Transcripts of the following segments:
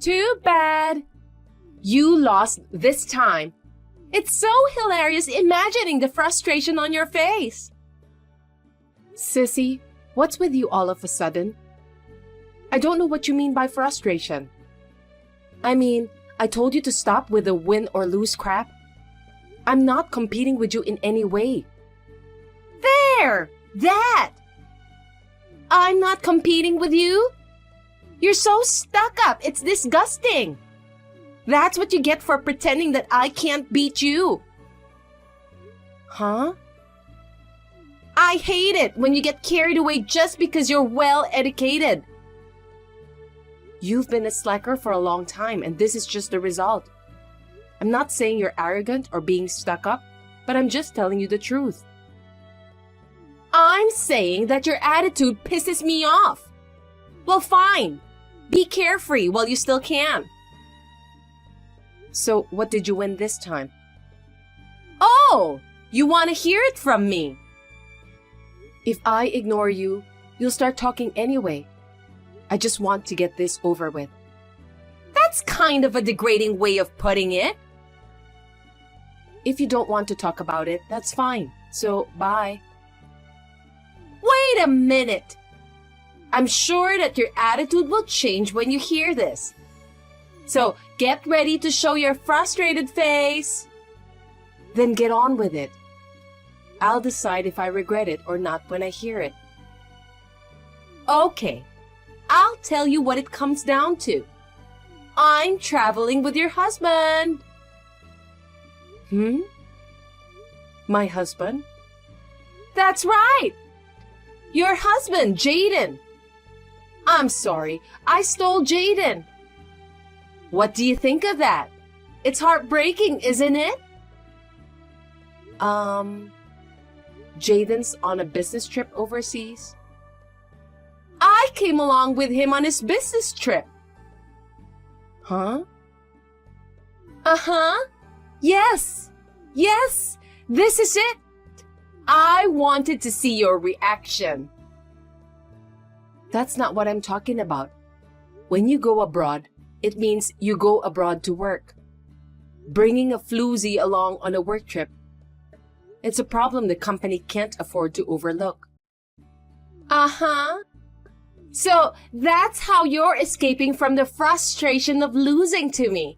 Too bad. You lost this time. It's so hilarious imagining the frustration on your face. Sissy, what's with you all of a sudden? I don't know what you mean by frustration. I mean, I told you to stop with the win or lose crap. I'm not competing with you in any way. There! That! I'm not competing with you? You're so stuck up, it's disgusting. That's what you get for pretending that I can't beat you. Huh? I hate it when you get carried away just because you're well educated. You've been a slacker for a long time, and this is just the result. I'm not saying you're arrogant or being stuck up, but I'm just telling you the truth. I'm saying that your attitude pisses me off. Well, fine. Be carefree while you still can. So, what did you win this time? Oh, you want to hear it from me? If I ignore you, you'll start talking anyway. I just want to get this over with. That's kind of a degrading way of putting it. If you don't want to talk about it, that's fine. So, bye. Wait a minute. I'm sure that your attitude will change when you hear this. So, get ready to show your frustrated face. Then get on with it. I'll decide if I regret it or not when I hear it. Okay, I'll tell you what it comes down to. I'm traveling with your husband. My husband? That's right. Your husband, Jaden. I'm sorry, I stole Jaden. What do you think of that? It's heartbreaking, isn't it? Jaden's on a business trip overseas. I came along with him on his business trip. Huh? Uh-huh. Yes. Yes. This is it. I wanted to see your reaction. That's not what I'm talking about. When you go abroad, it means you go abroad to work. Bringing a floozy along on a work trip, it's a problem the company can't afford to overlook. Uh-huh. So that's how you're escaping from the frustration of losing to me.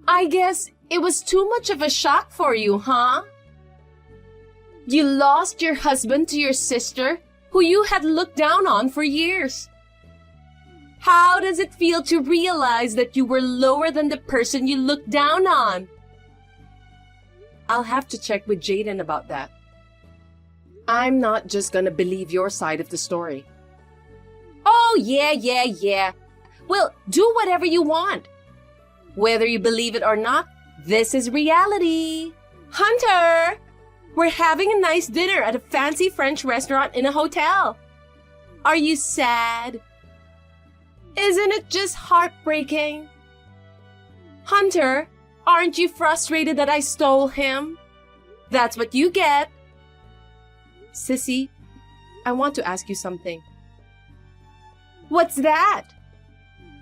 I guess it was too much of a shock for you, huh? You lost your husband to your sister, who you had looked down on for years. How does it feel to realize that you were lower than the person you looked down on? I'll have to check with Jaden about that. I'm not just gonna believe your side of the story. Oh, yeah. Well, do whatever you want. Whether you believe it or not, this is reality. Hunter, we're having a nice dinner at a fancy French restaurant in a hotel. Are you sad? Isn't it just heartbreaking? Hunter, aren't you frustrated that I stole him? That's what you get. Sissy, I want to ask you something. What's that?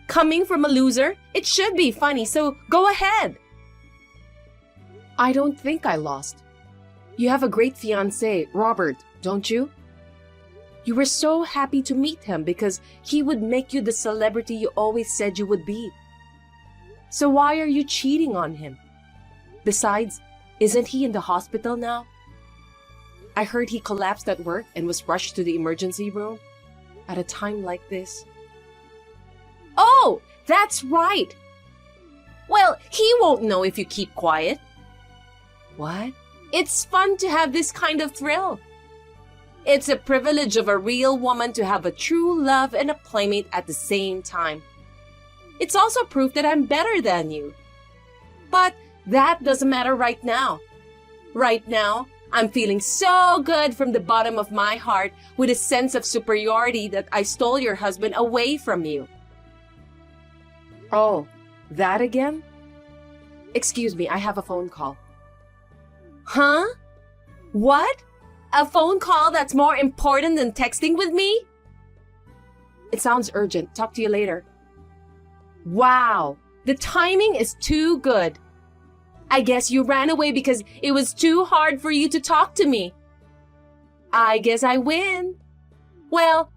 Coming from a loser, it should be funny, so go ahead. I don't think I lost. You have a great fiancé, Robert, don't you? You were so happy to meet him because he would make you the celebrity you always said you would be. So why are you cheating on him? Besides, isn't he in the hospital now? I heard he collapsed at work and was rushed to the emergency room at a time like this. Oh, that's right. Well, he won't know if you keep quiet. What? It's fun to have this kind of thrill. It's a privilege of a real woman to have a true love and a playmate at the same time. It's also proof that I'm better than you. But that doesn't matter right now. Right now, I'm feeling so good from the bottom of my heart with a sense of superiority that I stole your husband away from you. Oh, that again? Excuse me, I have a phone call. Huh? What? A phone call that's more important than texting with me? It sounds urgent. Talk to you later. Wow, the timing is too good. I guess you ran away because it was too hard for you to talk to me. I guess I win. Well,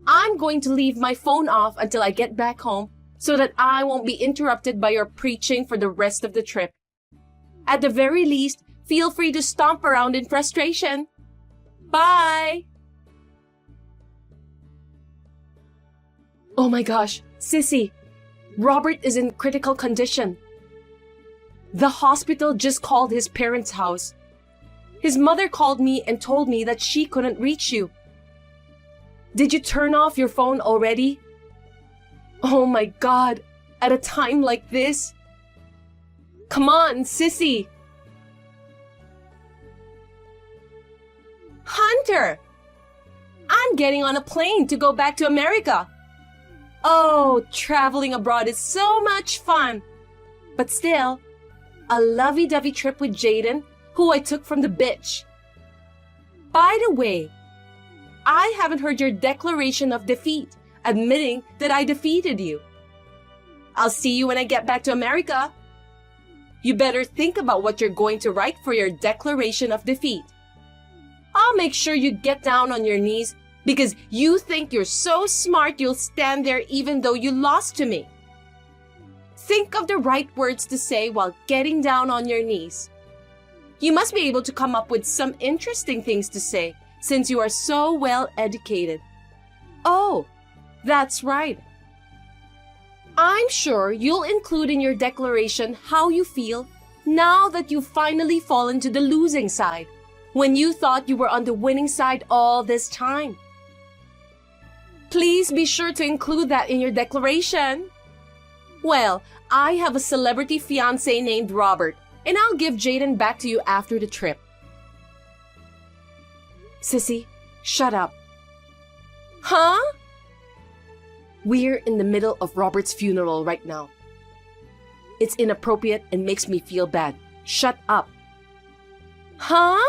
I'm going to leave my phone off until I get back home so that I won't be interrupted by your preaching for the rest of the trip. At the very least, feel free to stomp around in frustration. Bye! Oh my gosh, Sissy, Robert is in critical condition. The hospital just called his parents' house. His mother called me and told me that she couldn't reach you. Did you turn off your phone already? Oh my God, at a time like this? Come on, Sissy. Hunter, I'm getting on a plane to go back to America. Oh, traveling abroad is so much fun. But still, a lovey-dovey trip with Jaden, who I took from the bitch. By the way, I haven't heard your declaration of defeat, admitting that I defeated you. I'll see you when I get back to America. You better think about what you're going to write for your declaration of defeat. I'll make sure you get down on your knees because you think you're so smart you'll stand there even though you lost to me. Think of the right words to say while getting down on your knees. You must be able to come up with some interesting things to say since you are so well educated. Oh, that's right. I'm sure you'll include in your declaration how you feel now that you've finally fallen to the losing side, when you thought you were on the winning side all this time. Please be sure to include that in your declaration. Well, I have a celebrity fiancé named Robert, and I'll give Jaden back to you after the trip. Sissy, shut up. Huh? We're in the middle of Robert's funeral right now. It's inappropriate and makes me feel bad. Shut up. Huh?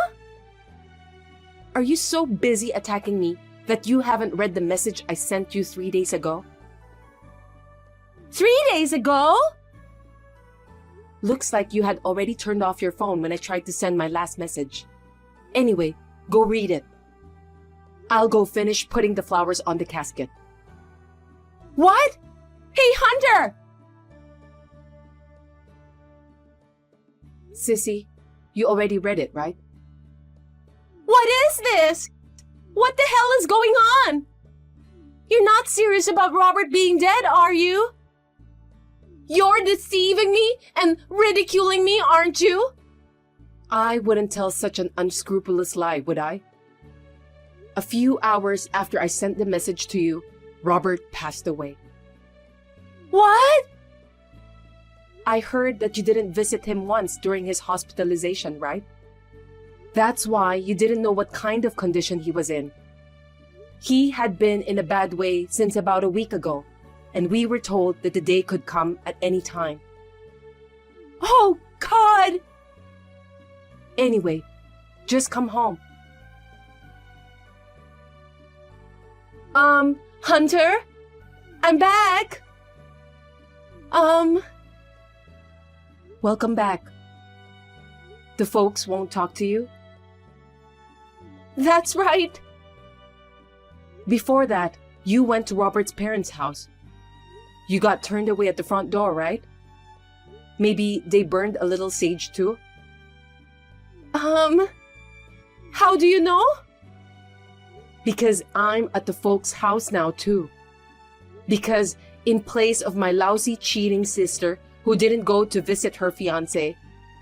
Are you so busy attacking me that you haven't read the message I sent you 3 days ago? 3 days ago? Looks like you had already turned off your phone when I tried to send my last message. Anyway, go read it. I'll go finish putting the flowers on the casket. What? Hey, Hunter! Sissy, you already read it, right? What is this? What the hell is going on? You're not serious about Robert being dead, are you? You're deceiving me and ridiculing me, aren't you? I wouldn't tell such an unscrupulous lie, would I? A few hours after I sent the message to you, Robert passed away. What? I heard that you didn't visit him once during his hospitalization, right? That's why you didn't know what kind of condition he was in. He had been in a bad way since about a week ago, and we were told that the day could come at any time. Oh, God! Anyway, just come home. Hunter? I'm back! Welcome back. The folks won't talk to you? That's right. Before that, you went to Robert's parents' house. You got turned away at the front door, right? Maybe they burned a little sage too? How do you know? Because I'm at the folks' house now too. Because in place of my lousy cheating sister who didn't go to visit her fiancé,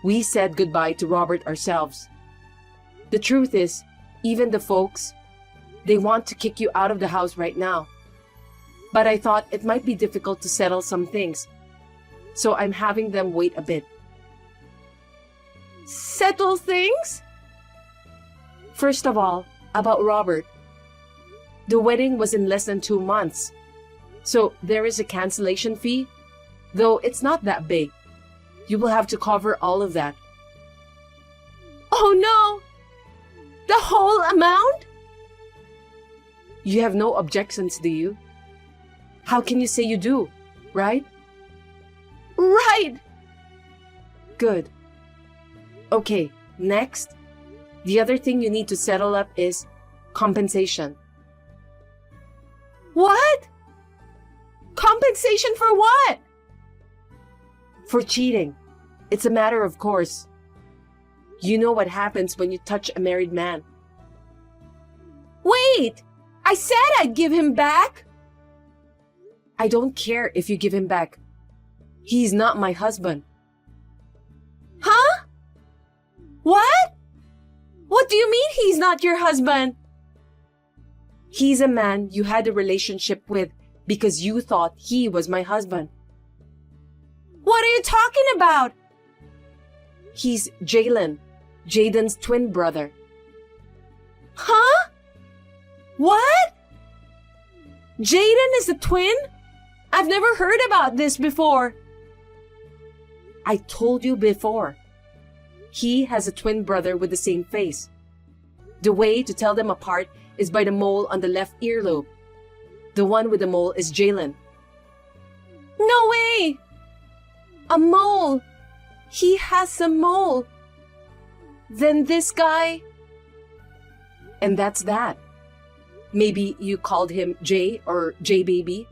we said goodbye to Robert ourselves. The truth is, even the folks, they want to kick you out of the house right now. But I thought it might be difficult to settle some things, so I'm having them wait a bit. Settle things? First of all, about Robert. The wedding was in less than 2 months, so there is a cancellation fee, though it's not that big. You will have to cover all of that. Oh no! The whole amount? You have no objections, do you? How can you say you do, right? Right! Good. Okay, next. The other thing you need to settle up is compensation. What? Compensation for what? For cheating. It's a matter of course. You know what happens when you touch a married man. Wait! I said I'd give him back! I don't care if you give him back. He's not my husband. Huh? What? What do you mean he's not your husband? He's a man you had a relationship with because you thought he was my husband. What are you talking about? He's Jalen, Jaden's twin brother. Huh? What? Jaden is a twin? I've never heard about this before. I told you before. He has a twin brother with the same face. The way to tell them apart is by the mole on the left earlobe. The one with the mole is Jalen. No way! A mole! He has a mole. Then this guy... And that's that. Maybe you called him Jay or J Baby.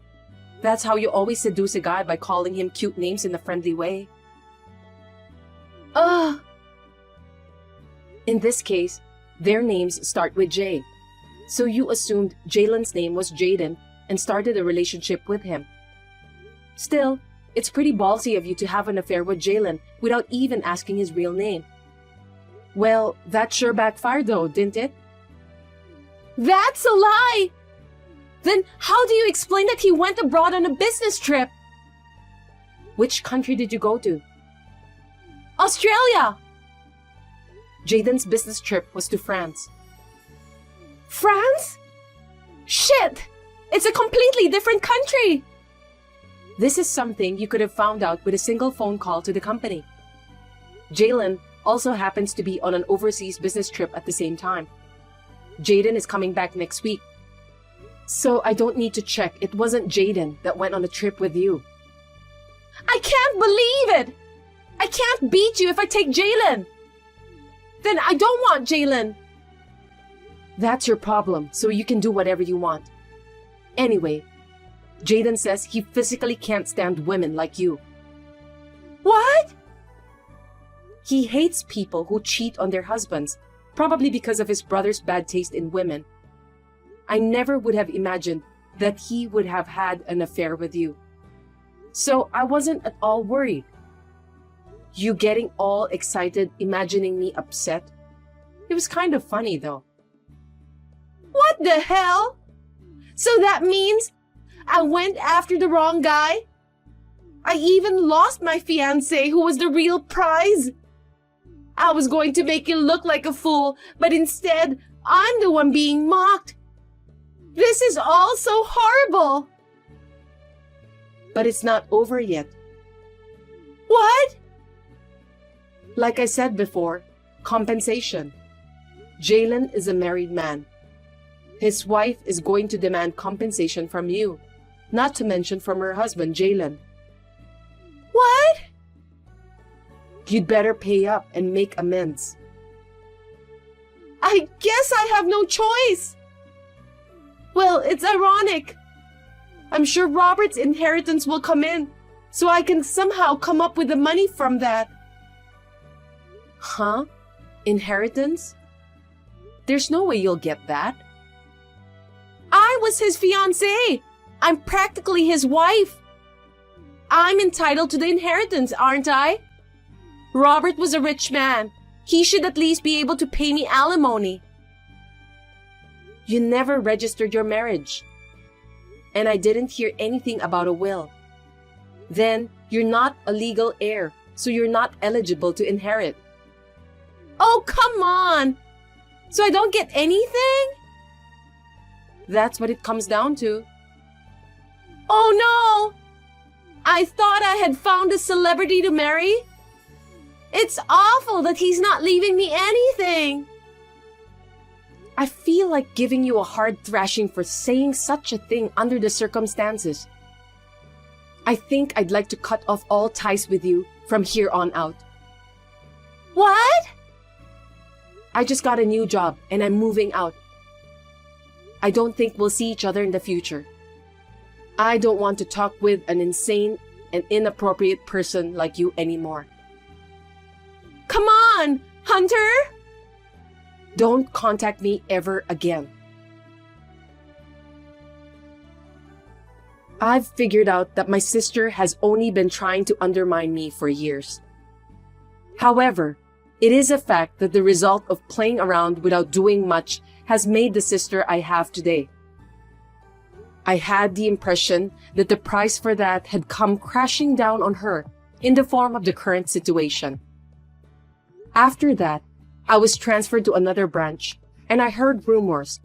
That's how you always seduce a guy, by calling him cute names in a friendly way. Ugh! In this case, their names start with J. So you assumed Jalen's name was Jaden and started a relationship with him. Still, it's pretty ballsy of you to have an affair with Jalen without even asking his real name. Well, that sure backfired though, didn't it? That's a lie! Then how do you explain that he went abroad on a business trip? Which country did you go to? Australia! Jaden's business trip was to France. France? Shit! It's a completely different country! This is something you could have found out with a single phone call to the company. Jalen also happens to be on an overseas business trip at the same time. Jaden is coming back next week. So I don't need to check. It wasn't Jaden that went on a trip with you. I can't believe it! I can't beat you if I take Jalen! Then I don't want Jalen! That's your problem, so you can do whatever you want. Anyway, Jaden says he physically can't stand women like you. What? He hates people who cheat on their husbands, probably because of his brother's bad taste in women. I never would have imagined that he would have had an affair with you. So I wasn't at all worried. You getting all excited, imagining me upset? It was kind of funny though. What the hell? So that means I went after the wrong guy? I even lost my fiancé, who was the real prize? I was going to make you look like a fool, but instead, I'm the one being mocked. This is all so horrible. But it's not over yet. What? Like I said before, compensation. Jalen is a married man. His wife is going to demand compensation from you, not to mention from her husband, Jalen. What? You'd better pay up and make amends. I guess I have no choice. Well, it's ironic. I'm sure Robert's inheritance will come in, so I can somehow come up with the money from that. Huh? Inheritance? There's no way you'll get that. I was his fiancée. I'm practically his wife. I'm entitled to the inheritance, aren't I? Robert was a rich man. He should at least be able to pay me alimony. You never registered your marriage. And I didn't hear anything about a will. Then, you're not a legal heir, so you're not eligible to inherit. Oh, come on! So I don't get anything? That's what it comes down to. Oh no! I thought I had found a celebrity to marry. It's awful that he's not leaving me anything. I feel like giving you a hard thrashing for saying such a thing under the circumstances. I think I'd like to cut off all ties with you from here on out. What? I just got a new job and I'm moving out. I don't think we'll see each other in the future. I don't want to talk with an insane and inappropriate person like you anymore. Come on, Hunter! Don't contact me ever again. I've figured out that my sister has only been trying to undermine me for years. However, it is a fact that the result of playing around without doing much has made the sister I have today. I had the impression that the price for that had come crashing down on her in the form of the current situation. After that, I was transferred to another branch, and I heard rumors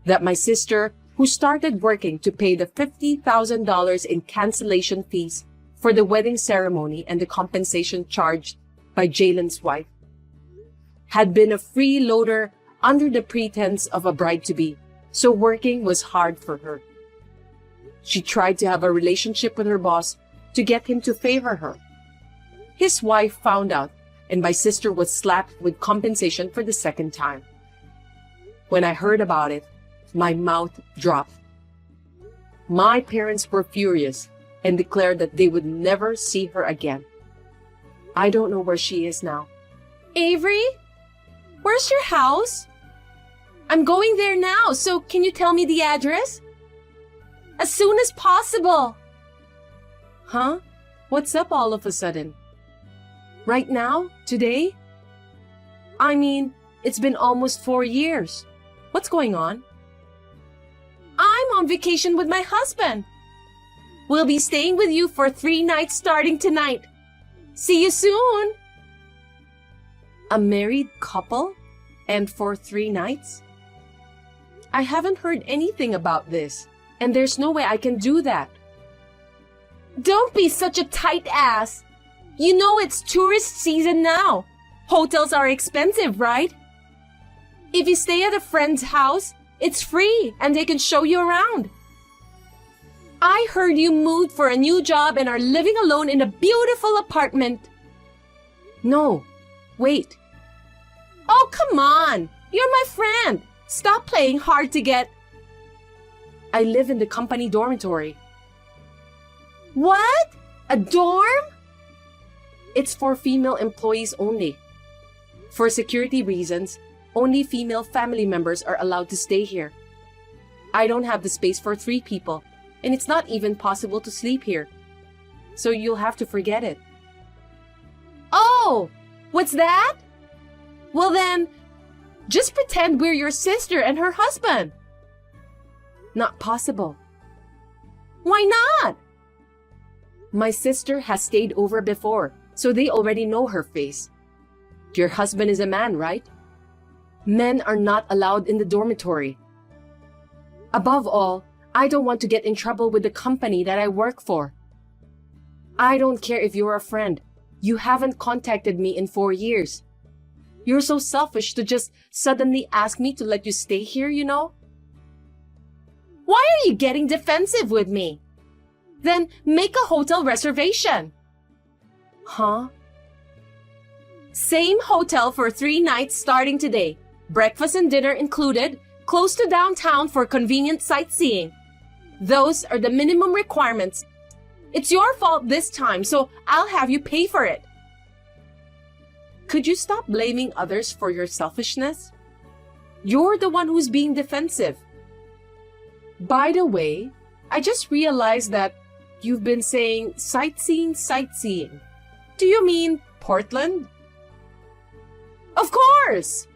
that my sister, who started working to pay the $50,000 in cancellation fees for the wedding ceremony and the compensation charged by Jalen's wife, had been a freeloader under the pretense of a bride-to-be, so working was hard for her. She tried to have a relationship with her boss to get him to favor her. His wife found out, and my sister was slapped with compensation for the second time. When I heard about it, my mouth dropped. My parents were furious and declared that they would never see her again. I don't know where she is now. Avery? Where's your house? I'm going there now, so can you tell me the address? As soon as possible. Huh? What's up all of a sudden? Right now? Today? I mean, it's been almost 4 years. What's going on? I'm on vacation with my husband. We'll be staying with you for 3 nights starting tonight. See you soon. A married couple? And for 3 nights? I haven't heard anything about this, and there's no way I can do that. Don't be such a tight ass. You know it's tourist season now. Hotels are expensive, right? If you stay at a friend's house, it's free and they can show you around. I heard you moved for a new job and are living alone in a beautiful apartment. No, wait. Oh, come on. You're my friend. Stop playing hard to get. I live in the company dormitory. What? A dorm? It's for female employees only. For security reasons, only female family members are allowed to stay here. I don't have the space for 3 people, and it's not even possible to sleep here. So you'll have to forget it. Oh, what's that? Well then, just pretend we're your sister and her husband. Not possible. Why not? My sister has stayed over before, so they already know her face. Your husband is a man, right? Men are not allowed in the dormitory. Above all, I don't want to get in trouble with the company that I work for. I don't care if you're a friend. You haven't contacted me in 4 years. You're so selfish to just suddenly ask me to let you stay here, you know? Why are you getting defensive with me? Then make a hotel reservation. Huh? Same hotel for 3 nights starting today. Breakfast and dinner included, close to downtown for convenient sightseeing. Those are the minimum requirements. It's your fault this time, so I'll have you pay for it. Could you stop blaming others for your selfishness? You're the one who's being defensive. By the way, I just realized that you've been saying sightseeing. Do you mean Portland? Of course!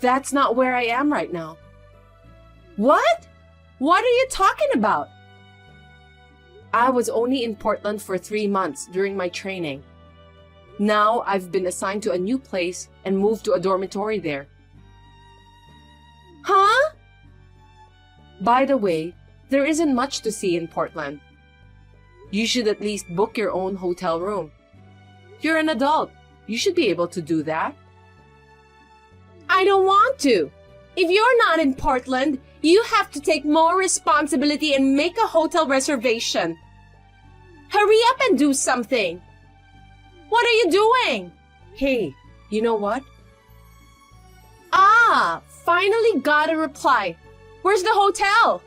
That's not where I am right now. What? What are you talking about? I was only in Portland for 3 months during my training. Now I've been assigned to a new place and moved to a dormitory there. Huh? By the way, there isn't much to see in Portland. You should at least book your own hotel room. You're an adult. You should be able to do that. I don't want to. If you're not in Portland, you have to take more responsibility and make a hotel reservation. Hurry up and do something. What are you doing? Hey, you know what? Ah, finally got a reply. Where's the hotel?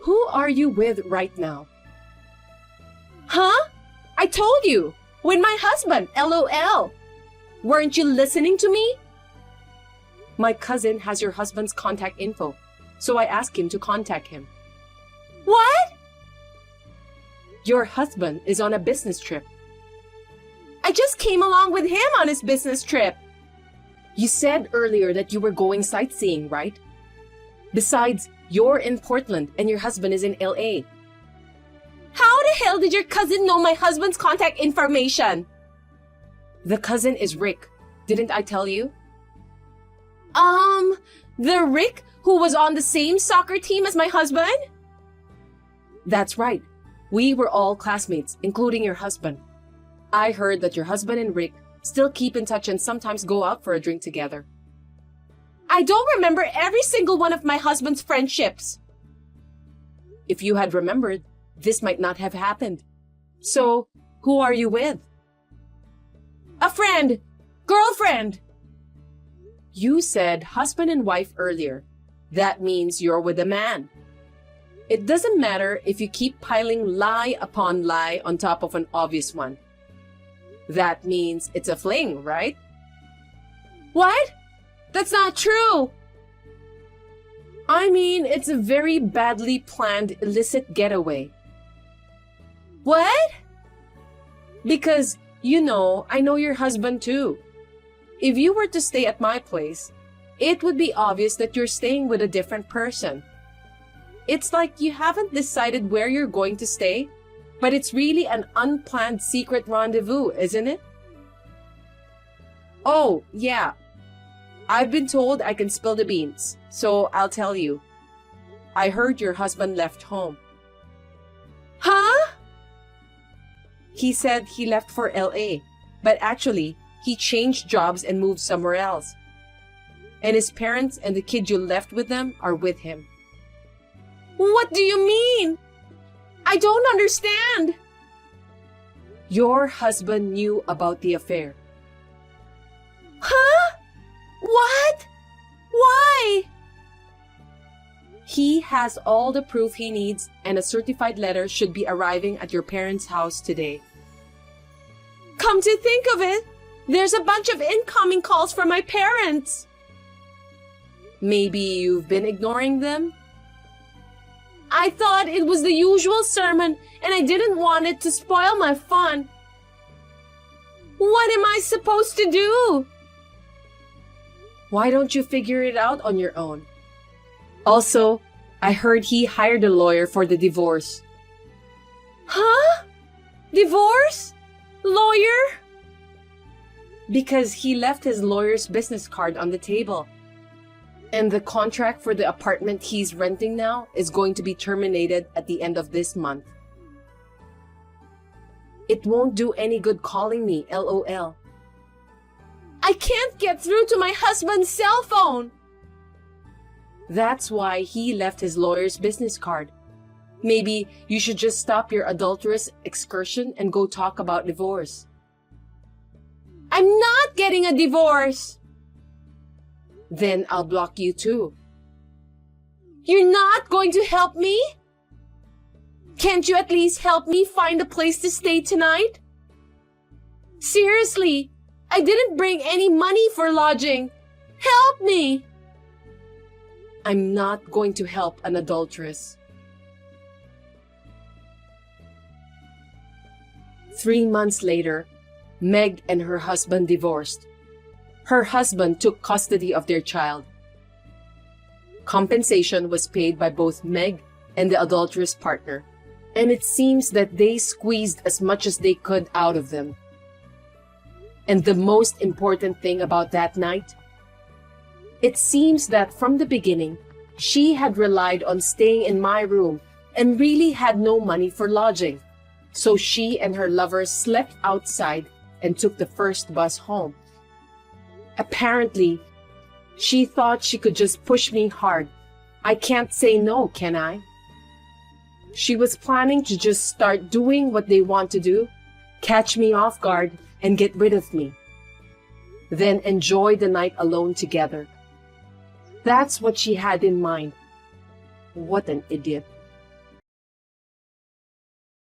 Who are you with right now? Huh? I told you. With my husband, LOL. Weren't you listening to me? My cousin has your husband's contact info, so I asked him to contact him. What? Your husband is on a business trip. I just came along with him on his business trip. You said earlier that you were going sightseeing, right? Besides, you're in Portland and your husband is in LA. How the hell did your cousin know my husband's contact information? The cousin is Rick. Didn't I tell you? The Rick who was on the same soccer team as my husband? That's right. We were all classmates, including your husband. I heard that your husband and Rick still keep in touch and sometimes go out for a drink together. I don't remember every single one of my husband's friendships. If you had remembered, this might not have happened. So, who are you with? A friend. Girlfriend. You said husband and wife earlier. That means you're with a man. It doesn't matter if you keep piling lie upon lie on top of an obvious one. That means it's a fling, right? What? That's not true. I mean, it's a very badly planned illicit getaway. What? Because, I know your husband too. If you were to stay at my place, it would be obvious that you're staying with a different person. It's like you haven't decided where you're going to stay, but it's really an unplanned secret rendezvous, isn't it? Oh, yeah. I've been told I can spill the beans, so I'll tell you. I heard your husband left home. Huh? He said he left for LA, but actually, he changed jobs and moved somewhere else. And his parents and the kid you left with them are with him. What do you mean? I don't understand. Your husband knew about the affair. Huh? What? Why? He has all the proof he needs, and a certified letter should be arriving at your parents' house today. Come to think of it, there's a bunch of incoming calls from my parents. Maybe you've been ignoring them? I thought it was the usual sermon, and I didn't want it to spoil my fun. What am I supposed to do? Why don't you figure it out on your own? Also, I heard he hired a lawyer for the divorce. Huh? Divorce? Lawyer? Because he left his lawyer's business card on the table. And the contract for the apartment he's renting now is going to be terminated at the end of this month. It won't do any good calling me, LOL. I can't get through to my husband's cell phone. That's why he left his lawyer's business card. Maybe you should just stop your adulterous excursion and go talk about divorce. I'm not getting a divorce. Then I'll block you too. You're not going to help me? Can't you at least help me find a place to stay tonight? Seriously, I didn't bring any money for lodging. Help me! I'm not going to help an adulteress. 3 months later, Meg and her husband divorced. Her husband took custody of their child. Compensation was paid by both Meg and the adulterous partner, and it seems that they squeezed as much as they could out of them. And the most important thing about that night? It seems that from the beginning, she had relied on staying in my room and really had no money for lodging. So she and her lover slept outside and took the first bus home. Apparently, she thought she could just push me hard. I can't say no, can I? She was planning to just start doing what they want to do, catch me off guard, and get rid of me. Then enjoy the night alone together. That's what she had in mind. What an idiot.